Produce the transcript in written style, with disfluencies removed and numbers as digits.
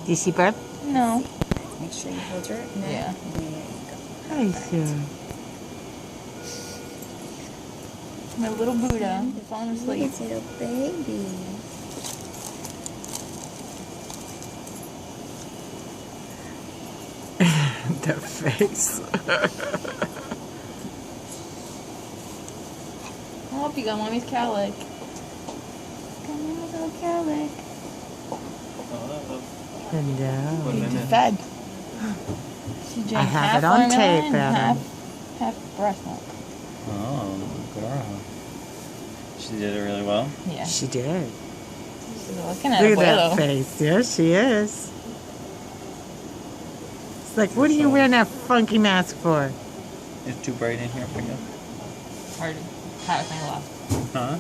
Did you see burp? No. Make sure you hold your neck. Yeah. There you go. Hi, sir. My little Buddha is falling asleep. It's a little baby. The face. Oh, you got mommy's cowlick. Come on, little cowlick. Hello. She fed. She drank I have half it on formula tape, and Adam. half breast milk. Oh, girl. She did it really well. Yeah. She did. She's looking at Look at Abuelo. that face. There she is. It's like, what are you wearing that funky mask for? It's too bright in here for you. Hard to have a thing left. Huh?